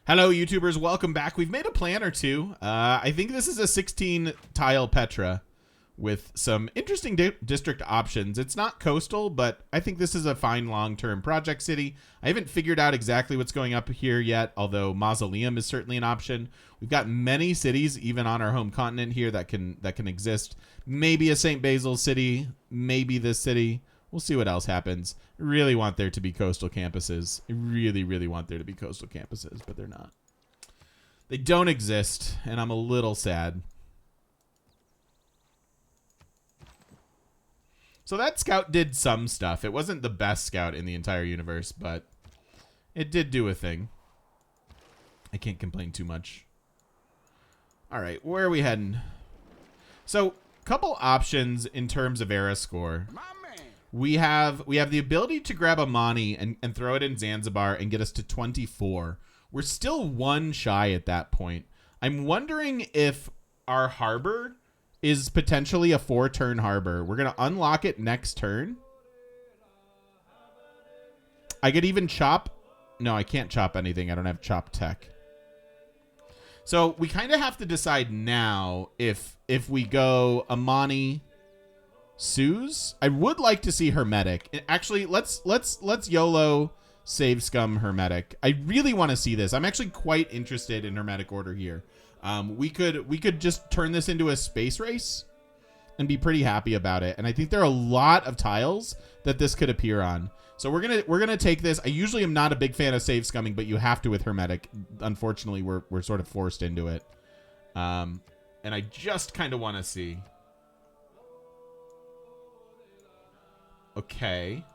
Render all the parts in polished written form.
Hello, YouTubers. Welcome back. We've made a plan or two. I think this is a 16-tile Petra with some interesting district options. It's not coastal, but I think this is a fine long-term project city. I haven't figured out exactly what's going up here yet, although Mausoleum is certainly an option. We've got many cities, even on our home continent here, that can exist. Maybe a St. Basil city, maybe this city. We'll see what else happens. I really want there to be coastal campuses. I really, really want there to be coastal campuses, but they're not. They don't exist, and I'm a little sad. So that scout did some stuff. It wasn't the best scout in the entire universe, but it did do a thing. I can't complain too much. All right, where are we heading? So, couple options in terms of era score. We have the ability to grab a Mani and throw it in Zanzibar and get us to 24. We're still one shy at that point. I'm wondering if our harbor is potentially a 4-turn harbor. We're going to unlock it next turn. I could even chop. No, I can't chop anything. I don't have chop tech. So we kind of have to decide now if we go Amani, Suze. I would like to see Hermetic. Actually, let's YOLO save scum Hermetic. I really want to see this. I'm actually quite interested in Hermetic Order here. We could just turn this into a space race and be pretty happy about it. And I think there are a lot of tiles that this could appear on. So we're gonna take this. I usually am not a big fan of save scumming, but you have to with Hermetic. Unfortunately, we're sort of forced into it. And I just kind of want to see. Okay.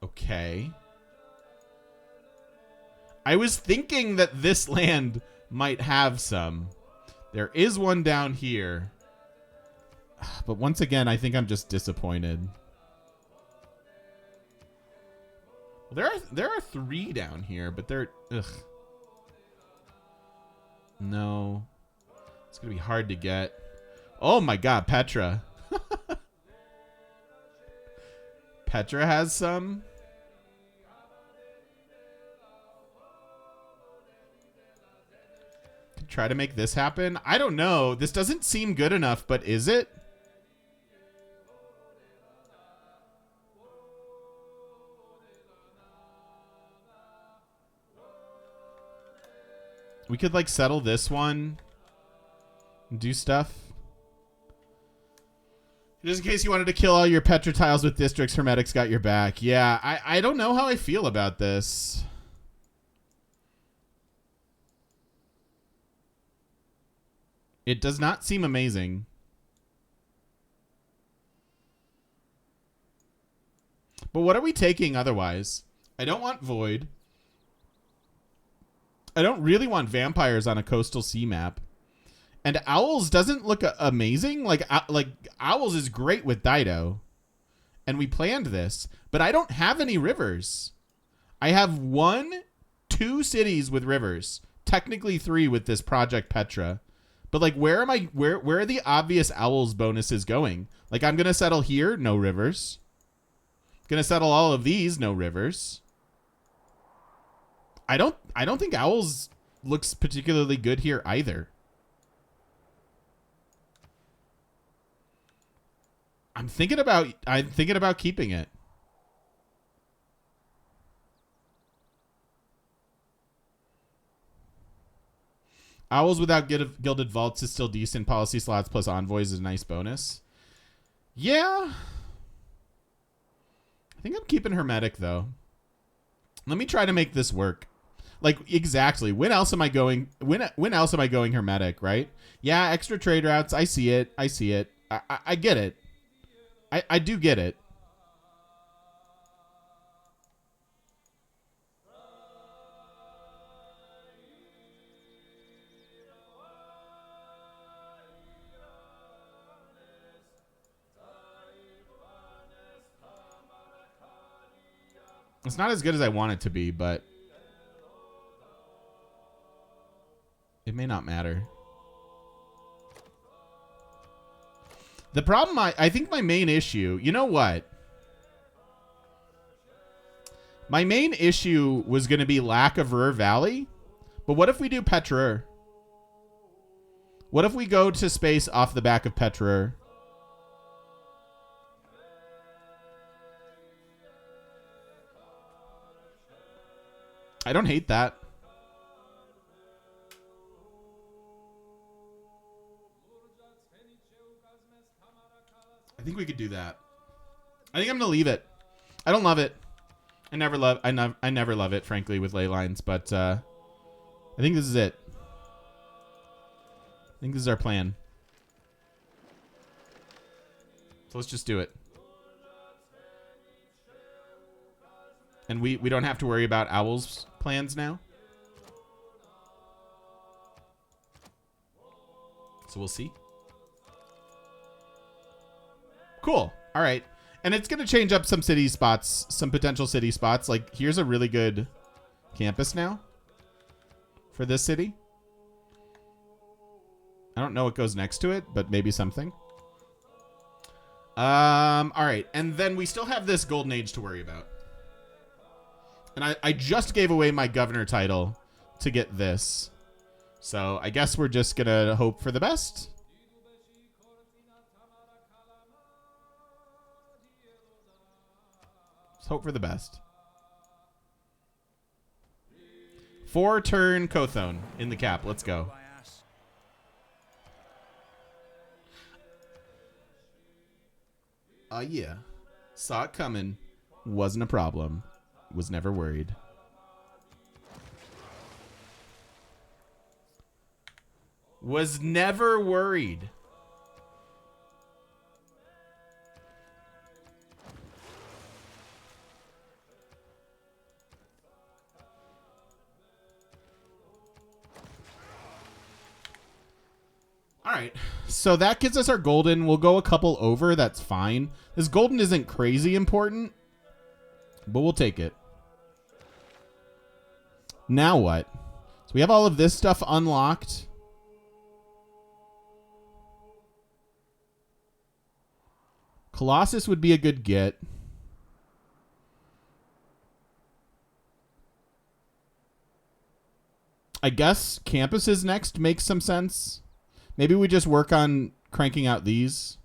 Okay. I was thinking that this land might have some. There is one down here. But once again, I think I'm just disappointed. Well, there are 3 down here, but they're... Ugh. No. It's going to be hard to get. Oh my god, Petra. Petra has some. Could try to make this happen. I don't know. This doesn't seem good enough, but is it? We could like settle this one and do stuff. Just in case you wanted to kill all your Petra tiles with districts, Hermetic's got your back. Yeah, I don't know how I feel about this. It does not seem amazing. But what are we taking otherwise? I don't want Void. I don't really want vampires on a coastal sea map. And Owls doesn't look amazing. Like Owls is great with Dido. And we planned this. But I don't have any rivers. I have 2 cities with rivers. Technically 3 with this Project Petra. But like where are the obvious Owls bonuses going? Like I'm going to settle here, no rivers. Going to settle all of these, no rivers. I don't think Owls looks particularly good here either. I'm thinking about keeping it. Owls without Gilded Vaults is still decent. Policy slots plus envoys is a nice bonus. Yeah. I think I'm keeping Hermetic though. Let me try to make this work. Like exactly. When else am I going? When else am I going Hermetic? Right? Yeah. Extra trade routes. I see it. I see it. I get it. I do get it. It's not as good as I want it to be, but it may not matter. The problem, I think my main issue, you know what? My main issue was going to be lack of Ruhr Valley. But what if we do Petrur? What if we go to space off the back of Petrur? I don't hate that. I think we could do that. I think I'm going to leave it. I don't love it. I never love it, frankly, with ley lines, but I think this is it. I think this is our plan. So let's just do it. And we don't have to worry about Owl's plans now. So we'll see. Cool. All right. And it's going to change up some city spots, some potential city spots. Like, here's a really good campus now for this city. I don't know what goes next to it, but maybe something. All right. And then we still have this Golden Age to worry about. And I just gave away my governor title to get this. So I guess we're just going to hope for the best. Let's hope for the best. 4-turn Kothon in the cap. Let's go. Yeah. Saw it coming. Wasn't a problem. Was never worried. Was never worried. All right. So that gives us our golden. We'll go a couple over. That's fine. This golden isn't crazy important, but we'll take it. Now what? So we have all of this stuff unlocked. Colossus would be a good get. I guess campuses next makes some sense. Maybe we just work on cranking out these.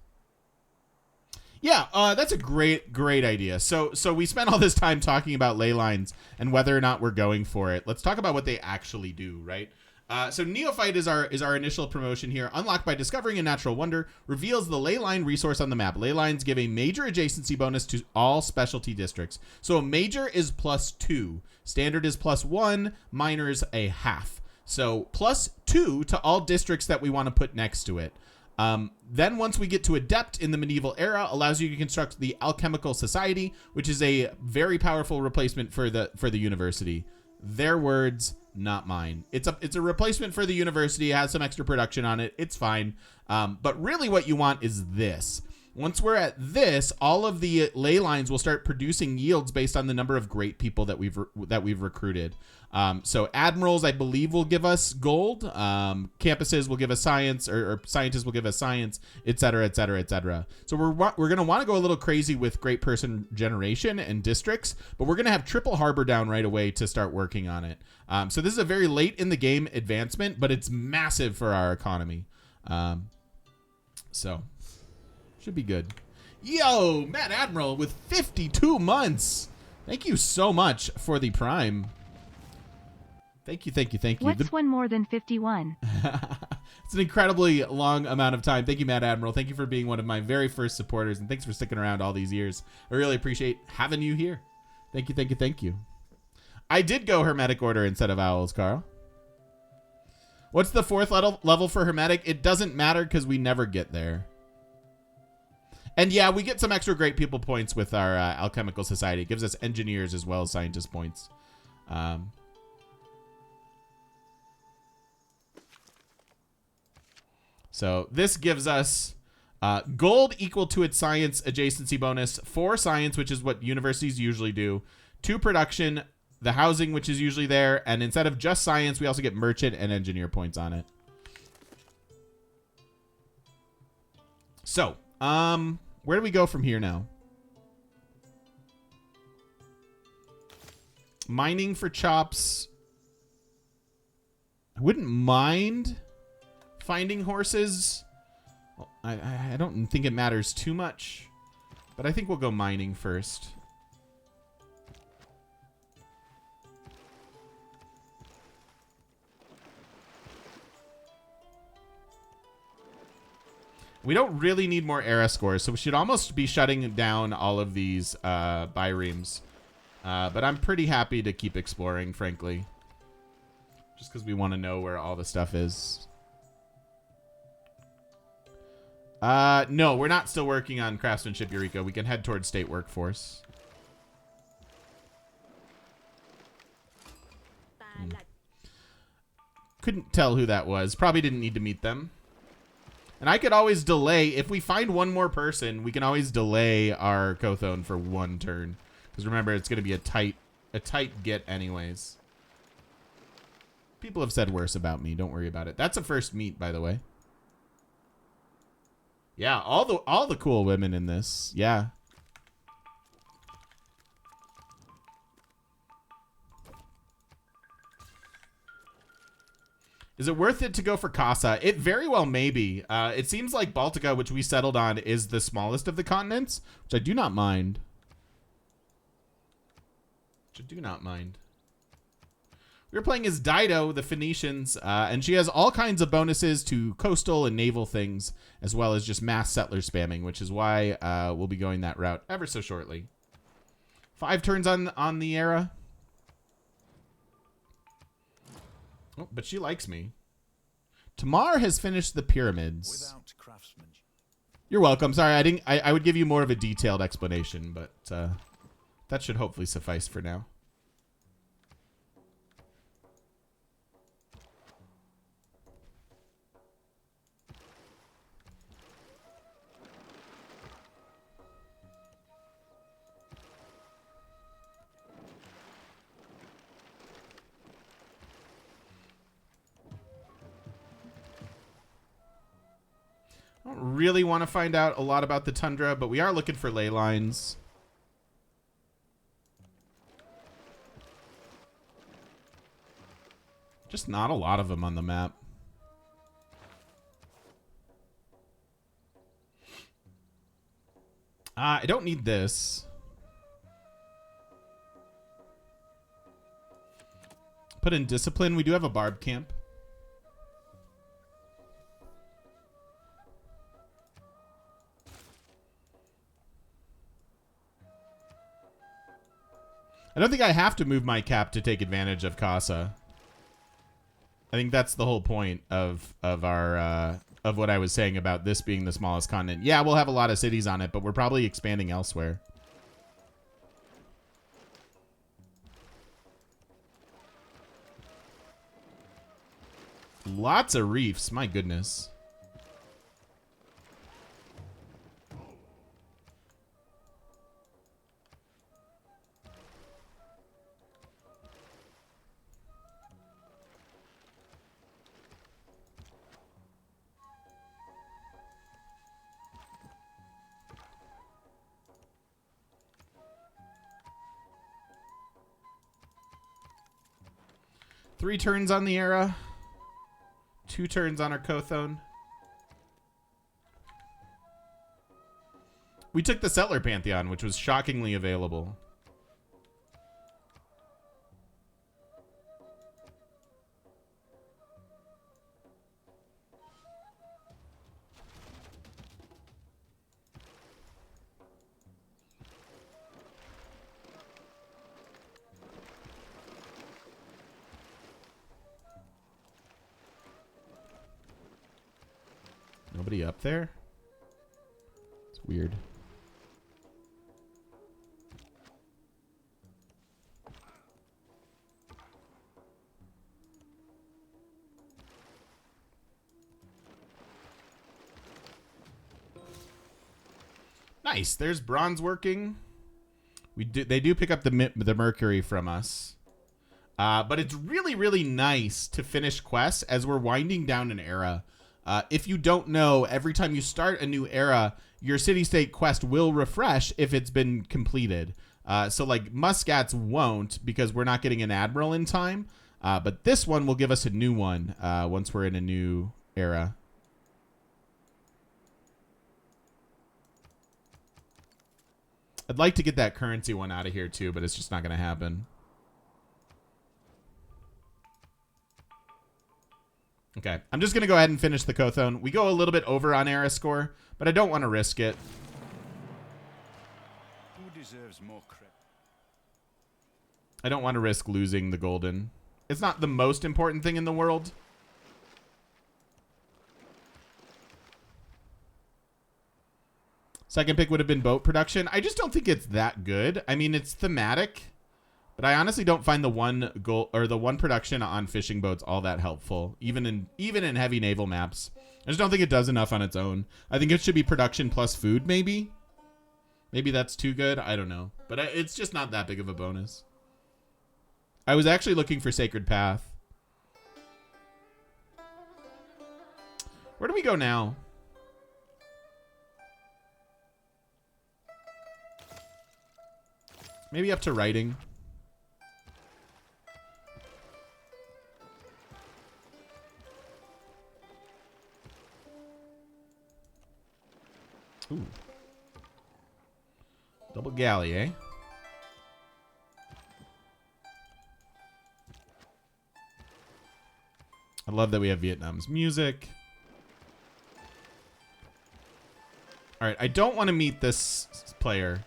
Yeah, that's a great idea. So we spent all this time talking about ley lines and whether or not we're going for it. Let's talk about what they actually do, right? So Neophyte is our initial promotion here. Unlocked by discovering a natural wonder, reveals the ley line resource on the map. Ley lines give a major adjacency bonus to all specialty districts. So a major is +2, standard is +1, minors a half. So +2 to all districts that we want to put next to it. Then once we get to Adept in the medieval era, allows you to construct the Alchemical Society, which is a very powerful replacement for the university. Their words, not mine. It's a replacement for the university. It has some extra production on it. It's fine. But really what you want is this. Once we're at this, all of the ley lines will start producing yields based on the number of great people that we've recruited. So admirals, I believe, will give us gold. Campuses will give us science, or scientists will give us science, et cetera, et cetera, et cetera. So we're going to want to go a little crazy with great person generation and districts, but we're going to have triple harbor down right away to start working on it. So this is a very late in the game advancement, but it's massive for our economy. So should be good. Yo, Matt Admiral with 52 months. Thank you so much for the Prime. Thank you. What's one more than 51? It's an incredibly long amount of time. Thank you, Matt Admiral. Thank you for being one of my very first supporters, and thanks for sticking around all these years. I really appreciate having you here. Thank you. I did go Hermetic Order instead of Owls, Carl. What's the 4th level for Hermetic? It doesn't matter because we never get there. And yeah, we get some extra great people points with our Alchemical Society. It gives us engineers as well as scientist points. So this gives us gold equal to its science adjacency bonus, 4 science, which is what universities usually do, 2 production, the housing, which is usually there, and instead of just science, we also get merchant and engineer points on it. So, where do we go from here now? Mining for chops. I wouldn't mind finding horses. Well, I don't think it matters too much, but I think we'll go mining first. We don't really need more era scores, so we should almost be shutting down all of these biremes. But I'm pretty happy to keep exploring, frankly. Just because we want to know where all the stuff is. No, we're not still working on craftsmanship, Eureka. We can head towards state workforce. Couldn't tell who that was. Probably didn't need to meet them. And I could always delay. If we find one more person, we can always delay our Kothon for one turn. Because remember, it's going to be a tight get anyways. People have said worse about me. Don't worry about it. That's a first meet, by the way. Yeah, all the cool women in this. Yeah. Is it worth it to go for Casa? It very well may be. It seems like Baltica, which we settled on, is the smallest of the continents, which I do not mind. We were playing as Dido, the Phoenicians, and she has all kinds of bonuses to coastal and naval things, as well as just mass settler spamming, which is why we'll be going that route ever so shortly. 5 turns on the era. Oh, but she likes me. Tamar has finished the pyramids. Without craftsmanship. You're welcome. Sorry, I would give you more of a detailed explanation, but that should hopefully suffice for now. I don't really want to find out a lot about the tundra, but we are looking for ley lines. Just not a lot of them on the map. I don't need this. Put in discipline. We do have a barb camp. I don't think I have to move my cap to take advantage of Casa. I think that's the whole point of our of what I was saying about this being the smallest continent. Yeah, we'll have a lot of cities on it, but we're probably expanding elsewhere. Lots of reefs, my goodness. Three turns on the era. 2 turns on our Kothon. We took the Settler Pantheon, which was shockingly available. Nobody up there? It's weird. Nice. There's bronze working. They do pick up the mercury from us. But it's really, really nice to finish quests as we're winding down an era. If you don't know, every time you start a new era, your city-state quest will refresh if it's been completed. So like Muscats won't because we're not getting an admiral in time. But this one will give us a new one once we're in a new era. I'd like to get that currency one out of here too, but it's just not going to happen. Okay, I'm just going to go ahead and finish the Kothon. We go a little bit over on era score, but I don't want to risk it. Who deserves more credit? I don't want to risk losing the golden. It's not the most important thing in the world. Second pick would have been boat production. I just don't think it's that good. I mean, it's thematic, but I honestly don't find the one goal or the one production on fishing boats all that helpful, even in heavy naval maps. I just don't think it does enough on its own. I think it should be production plus food, maybe. Maybe that's too good. I don't know, but it's just not that big of a bonus. I was actually looking for Sacred Path. Where do we go now? Maybe up to writing. Ooh. Double galley, eh? I love that we have Vietnam's music. All right, I don't want to meet this player.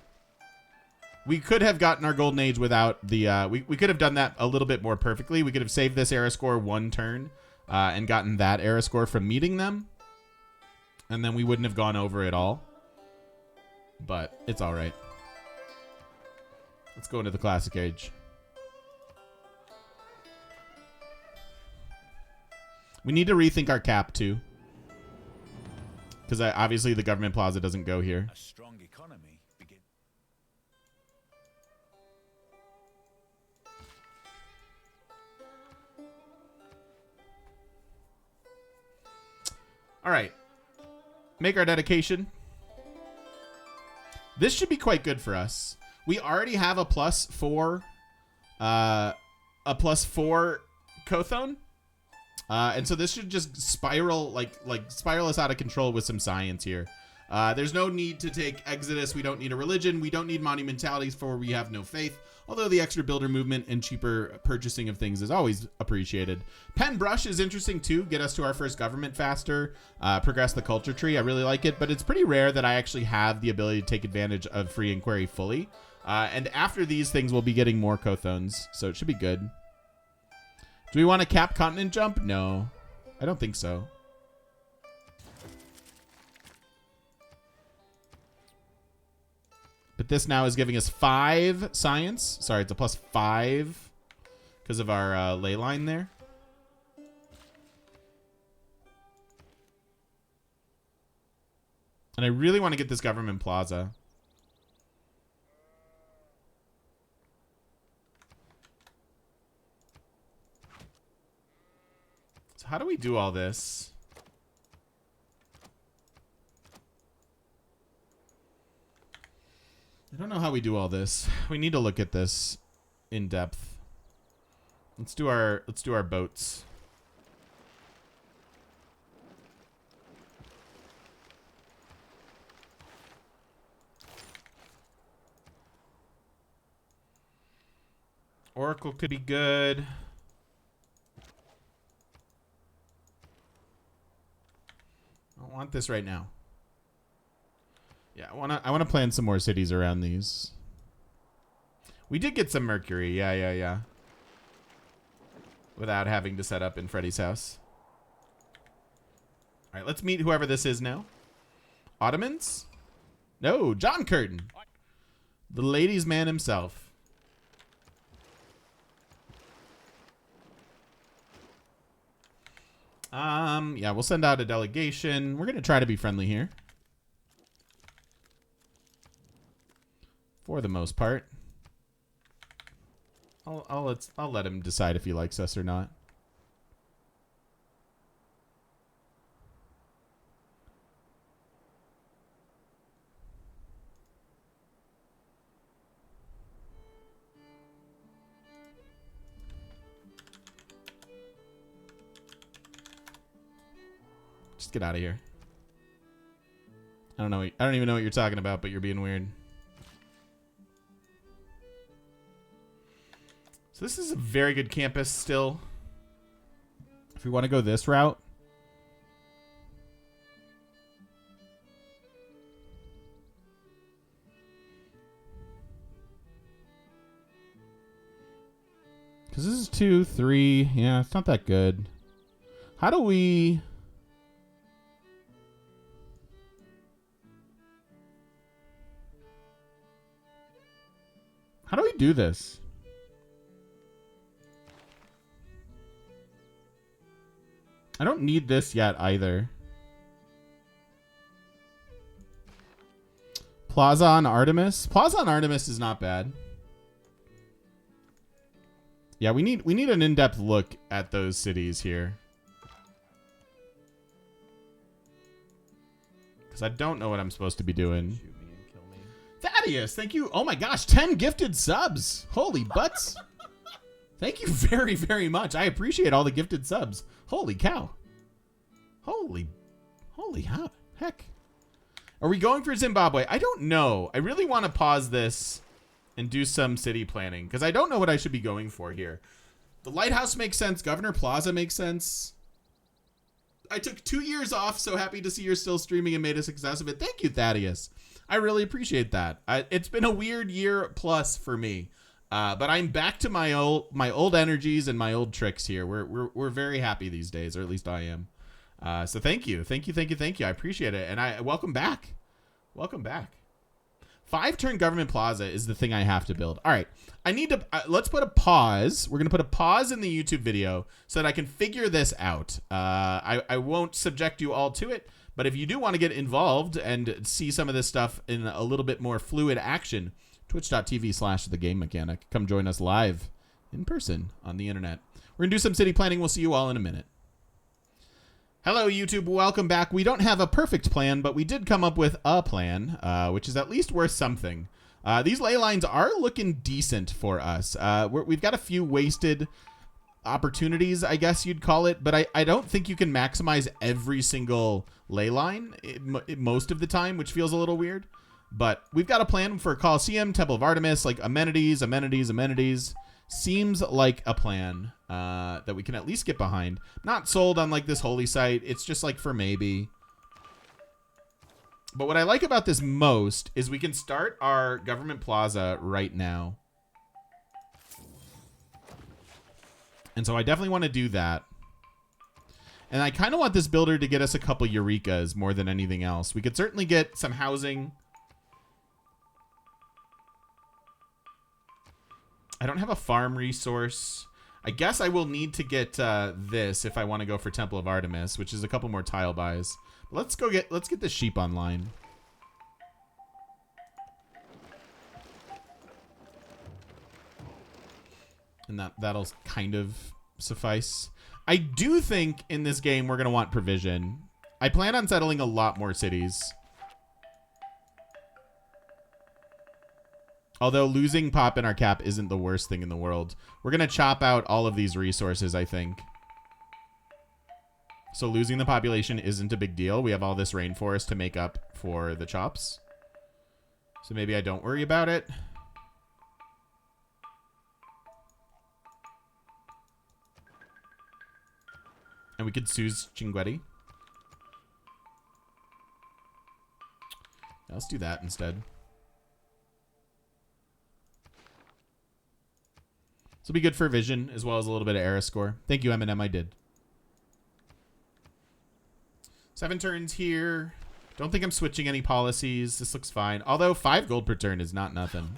We could have gotten our golden age without the... we could have done that a little bit more perfectly. We could have saved this era score one turn and gotten that era score from meeting them. And then we wouldn't have gone over at all. But it's all right. Let's go into the Classic Age. We need to rethink our cap, too. Because obviously the government plaza doesn't go here. A strong economy begin. All right. Make our dedication. This should be quite good for us. We already have a +4 Kothon. And so this should just spiral spiral us out of control with some science here. There's no need to take Exodus. We don't need a religion. We don't need monumentalities for we have no faith. Although the extra builder movement and cheaper purchasing of things is always appreciated. Pen brush is interesting too. Get us to our first government faster. Progress the culture tree. I really like it, but it's pretty rare that I actually have the ability to take advantage of free inquiry fully. And after these things, we'll be getting more Kothons, so it should be good. Do we want to cap continent jump? No, I don't think so. But this now is giving us 5 science. Sorry, it's a +5 because of our ley line there. And I really want to get this government plaza. So how do we do all this? I don't know how we do all this. We need to look at this in depth. Let's do our boats. Oracle could be good. I don't want this right now. Yeah, I wanna plan some more cities around these. We did get some Mercury, yeah. Without having to set up in Freddy's house. Alright, let's meet whoever this is now. Ottomans? No, John Curtin. The ladies' man himself. Yeah, we'll send out a delegation. We're gonna try to be friendly here. For the most part. I'll let him decide if he likes us or not. Just get out of here. I don't know. I don't even know what you're talking about, but you're being weird. So this is a very good campus still. If we want to go this route. Because this is 2, 3. Yeah, it's not that good. How do we... How do we do this? I don't need this yet either. Plaza on Artemis. Plaza on Artemis is not bad. Yeah, we need an in-depth look at those cities here. Because I don't know what I'm supposed to be doing. Shoot me and kill me. Thaddeus, thank you. Oh my gosh, 10 gifted subs. Holy butts. Thank you very, very much. I appreciate all the gifted subs. Holy cow. Holy heck. Are we going for Zimbabwe? I don't know. I really want to pause this and do some city planning because I don't know what I should be going for here. The lighthouse makes sense. Governor Plaza makes sense. I took 2 years off. So happy to see you're still streaming and made a success of it. Thank you, Thaddeus. I really appreciate that. It's been a weird year plus for me. But I'm back to my old energies and my old tricks here. We're very happy these days, or at least I am. So thank you. I appreciate it. And I welcome back. Welcome back. 5-turn government plaza is the thing I have to build. All right. I need to let's put a pause. We're going to put a pause in the YouTube video so that I can figure this out. I won't subject you all to it, but if you do want to get involved and see some of this stuff in a little bit more fluid action, twitch.tv/thegamemechanic. Come join us live in person on the internet. We're going to do some city planning. We'll see you all in a minute. Hello, YouTube. Welcome back. We don't have a perfect plan, but we did come up with a plan, which is at least worth something. These ley lines are looking decent for us. We've got a few wasted opportunities, I guess you'd call it, but I don't think you can maximize every single ley line most of the time, which feels a little weird. But we've got a plan for Coliseum, Temple of Artemis, like amenities. Seems like a plan that we can at least get behind. Not sold on like this holy site. It's just like for maybe. But what I like about this most is we can start our government plaza right now. And so I definitely want to do that. And I kind of want this builder to get us a couple Eurekas more than anything else. We could certainly get some housing. I don't have a farm resource. I guess I will need to get this if I want to go for Temple of Artemis, which is a couple more tile buys. Let's get the sheep online. And that'll kind of suffice. I do think in this game we're going to want provision. I plan on settling a lot more cities. Although losing pop in our cap isn't the worst thing in the world. We're going to chop out all of these resources, I think. So losing the population isn't a big deal. We have all this rainforest to make up for the chops. So maybe I don't worry about it. And we could Suze Chinguetti. Let's do that instead. This will be good for vision as well as a little bit of era score. Thank you, M&M. I did. 7 turns here. Don't think I'm switching any policies. This looks fine. Although 5 gold per turn is not nothing.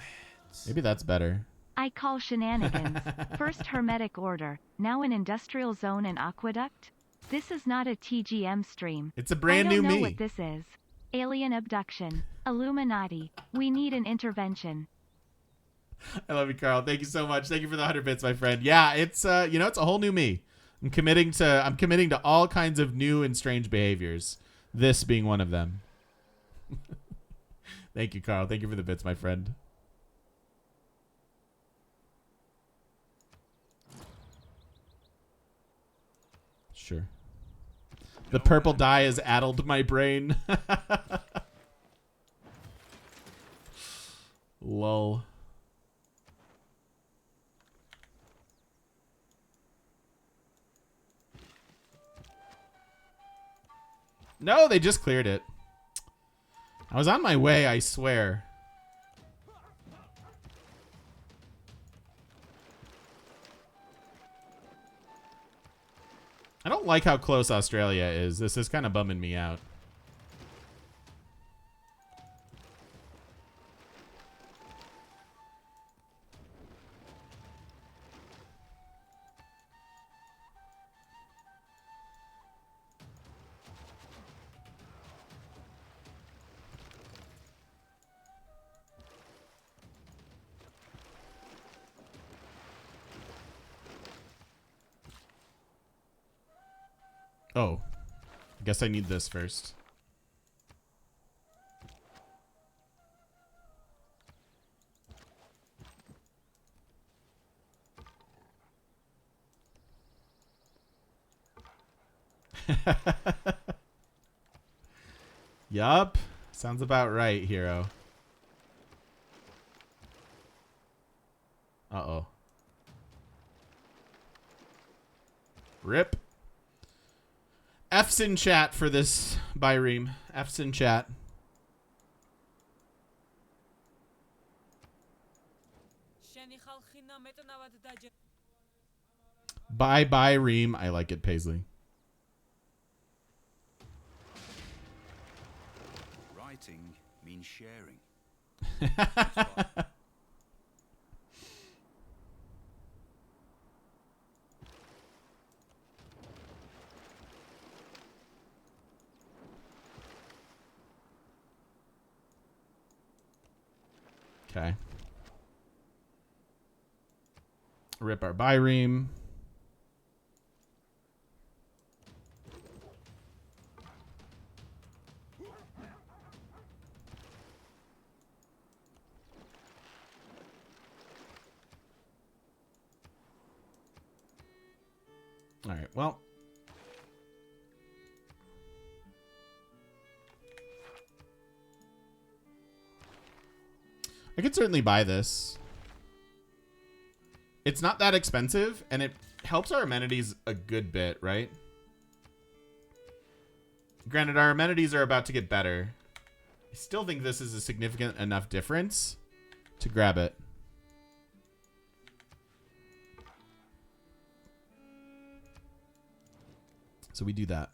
Maybe that's better. I call shenanigans. First Hermetic Order, now an industrial zone and aqueduct? This is not a TGM stream. It's a brand new me. I don't know what this is. Alien abduction. Illuminati. We need an intervention. I love you, Carl. Thank you so much. Thank you for the 100 bits, my friend. Yeah, it's it's a whole new me. I'm committing to all kinds of new and strange behaviors. This being one of them. Thank you, Carl. Thank you for the bits, my friend. Sure. The purple dye has addled my brain. Lol. No, they just cleared it. I was on my way, I swear. I don't like how close Australia is. This is kind of bumming me out. Oh, I guess I need this first. Yup. Sounds about right, hero. Uh-oh. Rip. F's in chat for this Byreem. F's in chat. Bye, Byreem. I like it, Paisley. Writing means sharing. Okay. Rip our Byreem. All right, well. I could certainly buy this. It's not that expensive, and it helps our amenities a good bit, right? Granted, our amenities are about to get better. I still think this is a significant enough difference to grab it. So we do that.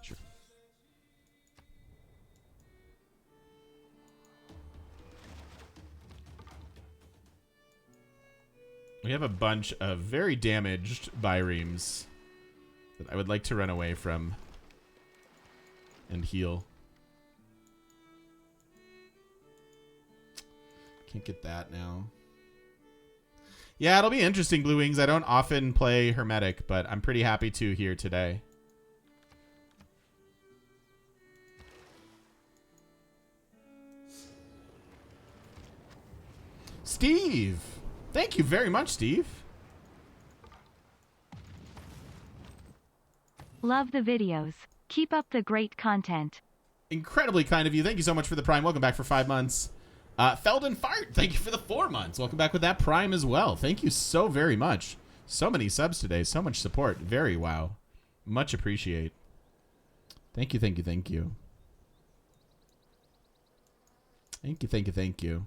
Sure. We have a bunch of very damaged Byreems that I would like to run away from and heal. Can't get that now. Yeah, it'll be interesting, Blue Wings. I don't often play Hermetic, but I'm pretty happy to here today. Steve! Thank you very much, Steve. Love the videos. Keep up the great content. Incredibly kind of you. Thank you so much for the Prime. Welcome back for 5 months. Felden Fart, thank you for the 4 months. Welcome back with that Prime as well. Thank you so very much. So many subs today. So much support. Very wow. Much appreciate. Thank you, thank you, thank you. Thank you, thank you, thank you.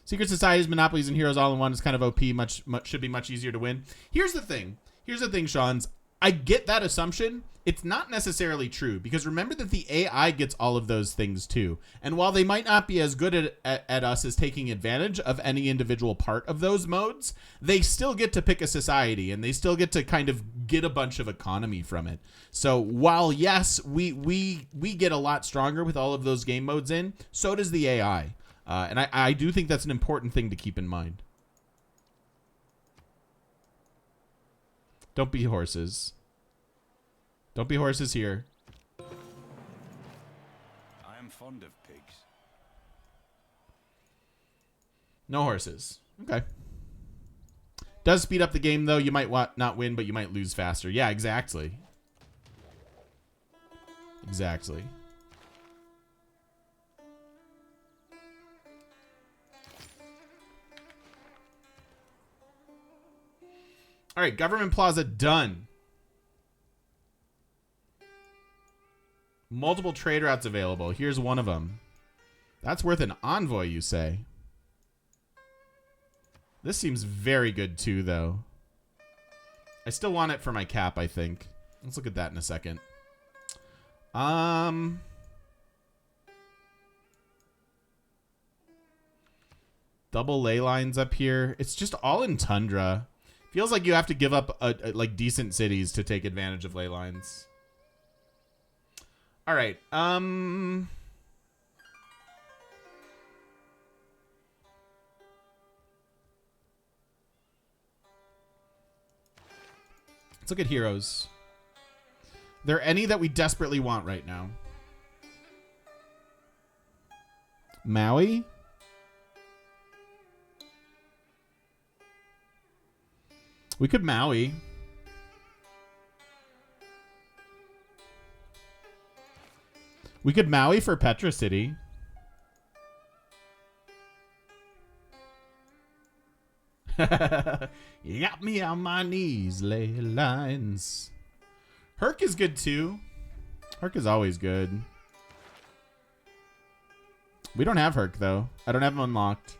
Secret Societies, Monopolies, and Heroes all in one is kind of OP. Much should be much easier to win. Here's the thing. Here's the thing, Sean's. I get that assumption. It's not necessarily true, because remember that the AI gets all of those things too. And while they might not be as good at us as taking advantage of any individual part of those modes, they still get to pick a society, and they still get to kind of get a bunch of economy from it. So while, yes, we get a lot stronger with all of those game modes in, so does the AI. And I do think that's an important thing to keep in mind. Don't be horses. Don't be horses here. I am fond of pigs. No horses. Okay. Does speed up the game, though. You might not win, but you might lose faster. Yeah, exactly. Exactly. All right, Government Plaza done. Multiple trade routes available. Here's one of them. That's worth an envoy, you say? This seems very good, too, though. I still want it for my cap, I think. Let's look at that in a second. Double ley lines up here. It's just all in tundra. Feels like you have to give up like decent cities to take advantage of ley lines. All right. Let's look at heroes. Are there any that we desperately want right now? Maui? We could Maui. We could Maui for Petra City. You got me on my knees, ley lines. Herc is good too. Herc is always good. We don't have Herc though. I don't have him unlocked.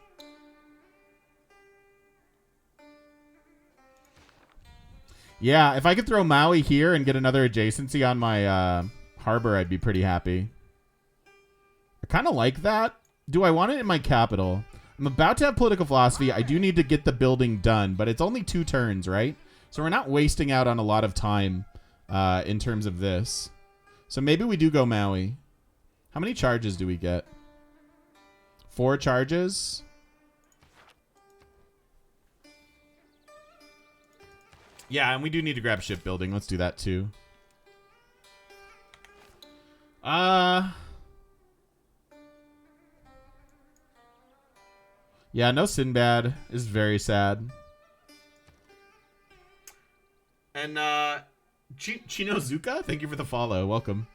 Yeah, if I could throw Maui here and get another adjacency on my harbor, I'd be pretty happy. I kind of like that. Do I want it in my capital? I'm about to have political philosophy. I do need to get the building done, but it's only 2 turns, right? So we're not wasting out on a lot of time in terms of this. So maybe we do go Maui. How many charges do we get? 4 charges? Yeah, and we do need to grab shipbuilding. Let's do that too. Yeah, no Sinbad is very sad. And Chinozuka, thank you for the follow. Welcome.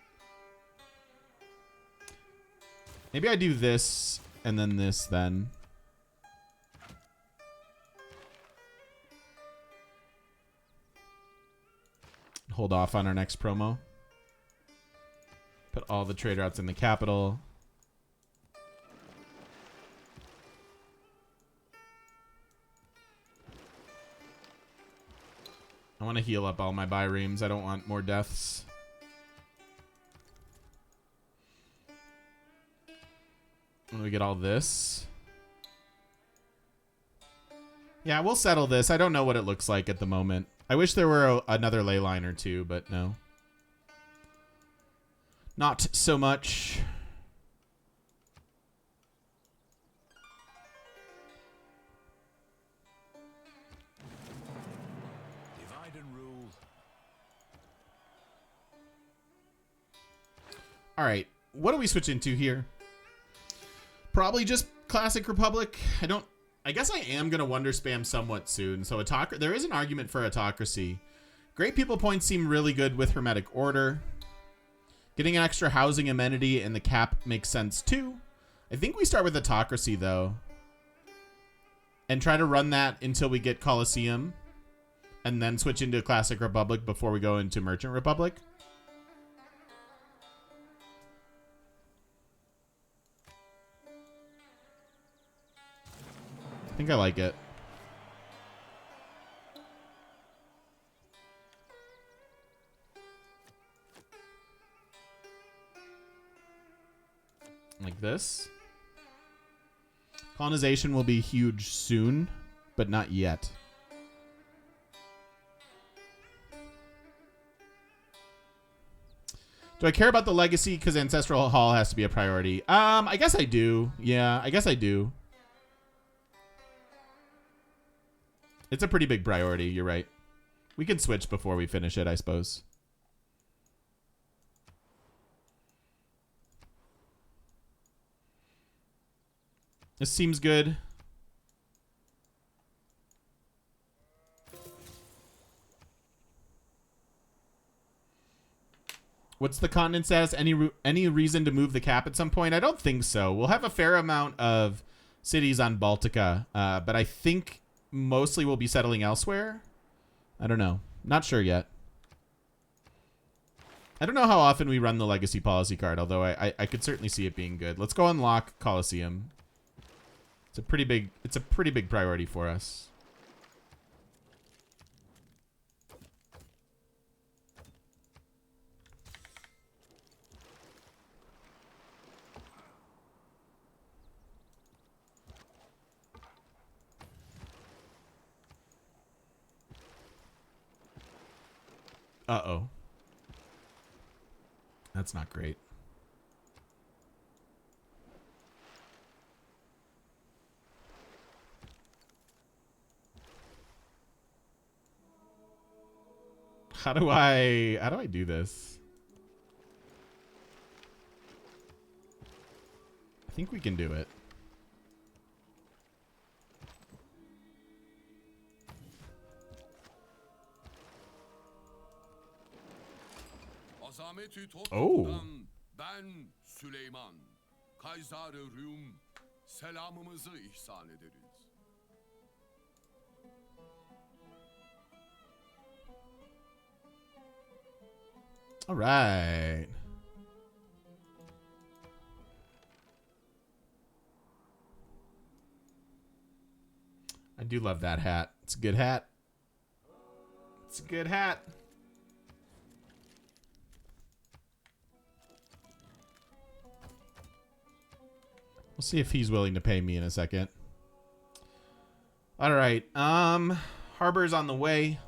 Maybe I do this and then this then. Hold off on our next promo. Put all the trade routes in the capital. I want to heal up all my biremes. I don't want more deaths. When we get all this. Yeah, we'll settle this. I don't know what it looks like at the moment. I wish there were another ley line or two, but no. Not so much. Divide and rule. All right, what do we switch into here? Probably just Classic Republic. I guess I am going to Wonder Spam somewhat soon. So there is an argument for Autocracy. Great People points seem really good with Hermetic Order. Getting an extra housing amenity and the cap makes sense too. I think we start with Autocracy though. And try to run that until we get Colosseum. And then switch into Classic Republic before we go into Merchant Republic. I think I like it. Like this. Colonization will be huge soon, but not yet. Do I care about the legacy because Ancestral Hall has to be a priority? I guess I do. Yeah, I guess I do. It's a pretty big priority, you're right. We can switch before we finish it, I suppose. This seems good. What's the continent status? Any reason to move the cap at some point? I don't think so. We'll have a fair amount of cities on Baltica, but I think mostly we'll be settling elsewhere. I don't know. Not sure yet. I don't know how often we run the legacy policy card, although I could certainly see it being good. Let's go unlock Colosseum. It's a pretty big priority for us. Uh-oh. That's not great. How do I do this? I think we can do it. Oh. Ben Süleyman, Kayzar-ı Rum, selamımızı ihsan ederiz. All right. I do love that hat. It's a good hat. It's a good hat. We'll see if he's willing to pay me in a second. All right. Harbor's on the way.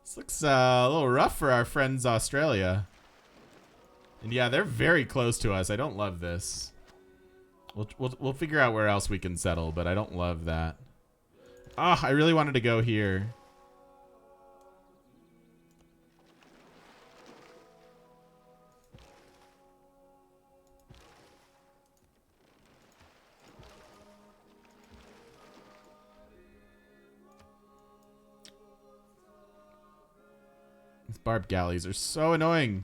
This looks a little rough for our friends Australia. And yeah, they're very close to us. I don't love this. We'll figure out where else we can settle, but I don't love that. Ah, I really wanted to go here. These barbed galleys are so annoying.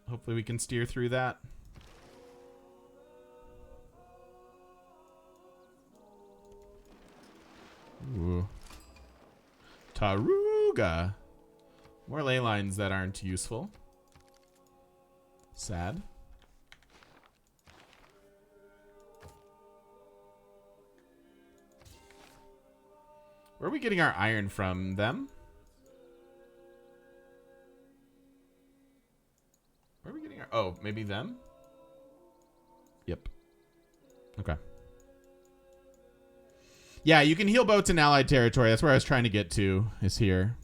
Hopefully we can steer through that. Ooh. Taruga. More ley lines that aren't useful. Sad. Where are we getting our iron from? Them? Where are we getting our... Oh, maybe them? Yep. Okay. Yeah, you can heal boats in allied territory. That's where I was trying to get to, is here.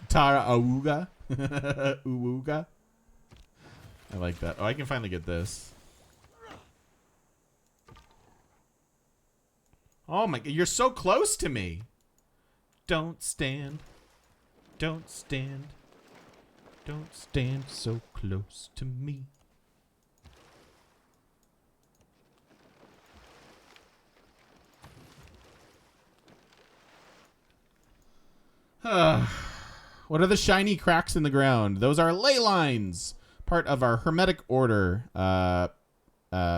Tara Awuga. Uwuga. I like that. Oh, I can finally get this. Oh my... You're so close to me. Don't stand. Don't stand. Don't stand so close to me. What are the shiny cracks in the ground? Those are ley lines. Part of our Hermetic Order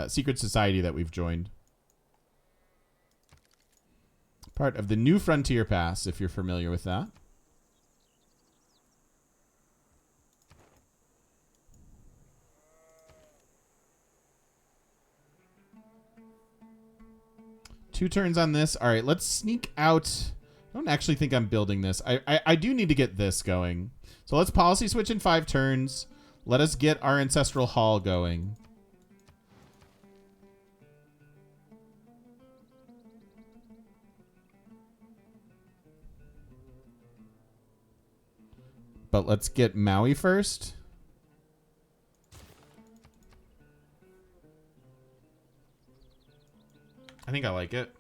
secret society that we've joined. Part of the New Frontier Pass, if you're familiar with that. Two turns on this. All right, let's sneak out. I don't actually think I'm building this. I do need to get this going. So let's policy switch in 5 turns. Let us get our Ancestral Hall going. But let's get Maui first. I think I like it.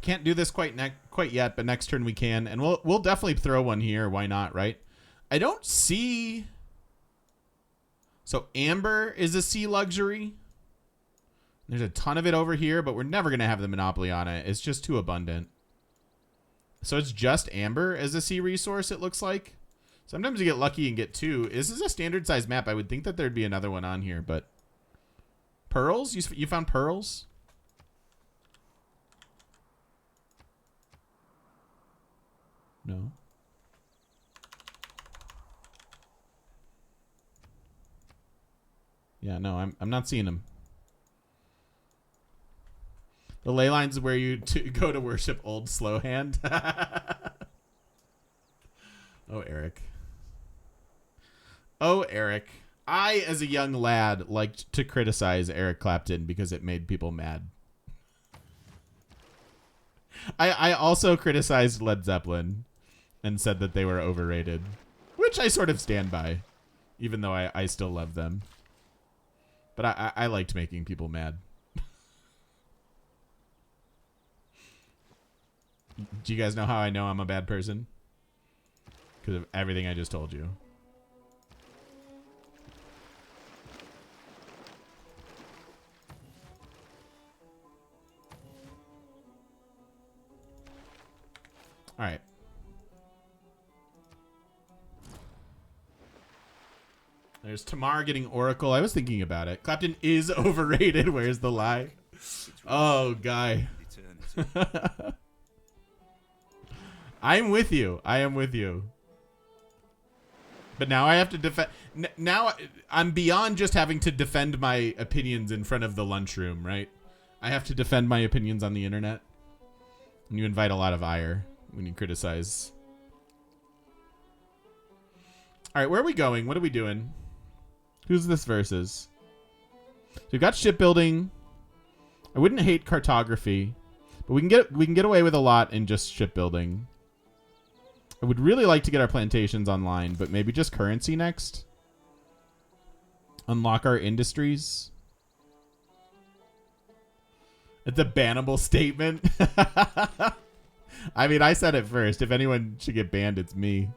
Can't do this quite yet, but next turn we can, and we'll definitely throw one here. Why not, right? I don't see. So amber is a sea luxury. There's a ton of it over here, but we're never gonna have the monopoly on it. It's just too abundant. So it's just amber as a sea resource. It looks like. Sometimes you get lucky and get two. This is a standard size map. I would think that there'd be another one on here, but pearls. You found pearls. No. Yeah, no, I'm not seeing them. The ley lines is where you go to worship old slow hand. Oh, Eric. Oh, Eric. I, as a young lad, liked to criticize Eric Clapton because it made people mad. I also criticized Led Zeppelin and said that they were overrated, which I sort of stand by, even though I still love them. But I liked making people mad. Do you guys know how I know I'm a bad person? Because of everything I just told you. All right. There's Tamar getting Oracle. I was thinking about it. Clapton is overrated. Where's the lie? Oh, guy. I'm with you. I am with you. But now I have to defend. Now I'm beyond just having to defend my opinions in front of the lunchroom, right? I have to defend my opinions on the internet. And you invite a lot of ire when you criticize. All right, where are we going? What are we doing? Who's this versus? So we've got shipbuilding. I wouldn't hate cartography, but we can get away with a lot in just shipbuilding. I would really like to get our plantations online, but maybe just currency next. Unlock our industries. It's a bannable statement. I mean, I said it first. If anyone should get banned, it's me.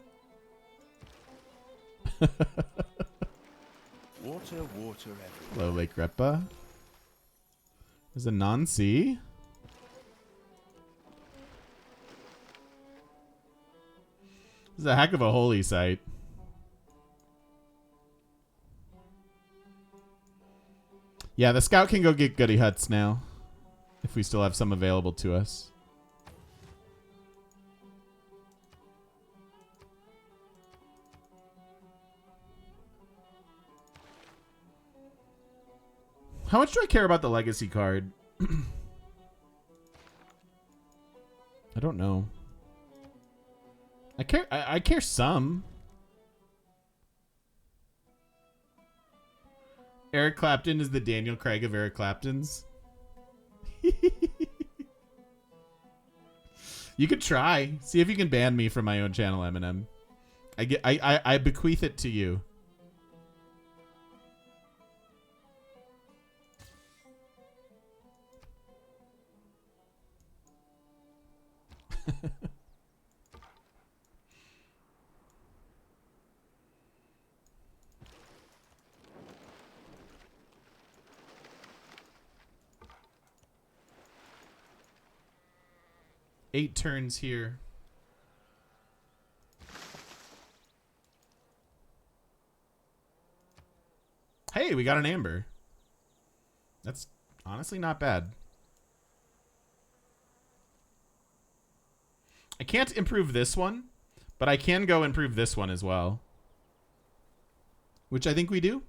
Water everywhere. Low Lake Repa. There's a non-sea. This is a heck of a holy site. Yeah, the scout can go get goody huts now. If we still have some available to us. How much do I care about the legacy card? I don't know. I care some. Eric Clapton is the Daniel Craig of Eric Claptons. You could try. See if you can ban me from my own channel, Eminem. I bequeath it to you. Eight turns here. Hey, we got an amber. That's honestly not bad. I can't improve this one, but I can go improve this one as well. Which I think we do.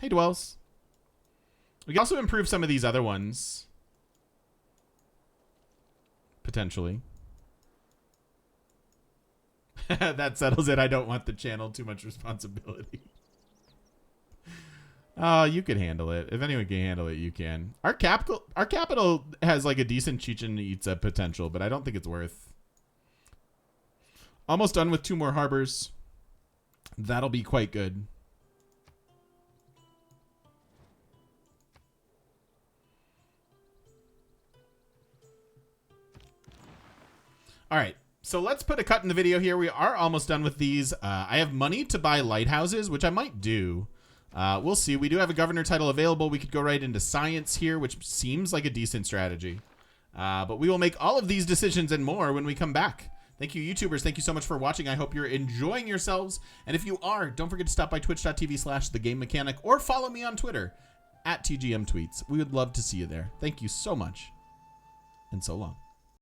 Hey, Dwells. We can also improve some of these other ones. Potentially. That settles it. I don't want the channel too much responsibility. Oh, you can handle it. If anyone can handle it, you can. Our capital has like a decent Chichen Itza potential, but I don't think it's worth. Almost done with 2 more harbors. That'll be quite good. All right. So let's put a cut in the video here. We are almost done with these. I have money to buy lighthouses, which I might do. We'll see. We do have a governor title available. We could go right into science here, which seems like a decent strategy. But we will make all of these decisions and more when we come back. Thank you, YouTubers. Thank you so much for watching. I hope you're enjoying yourselves. And if you are, don't forget to stop by twitch.tv/thegamemechanic or follow me on Twitter @TGMTweets. We would love to see you there. Thank you so much. And so long.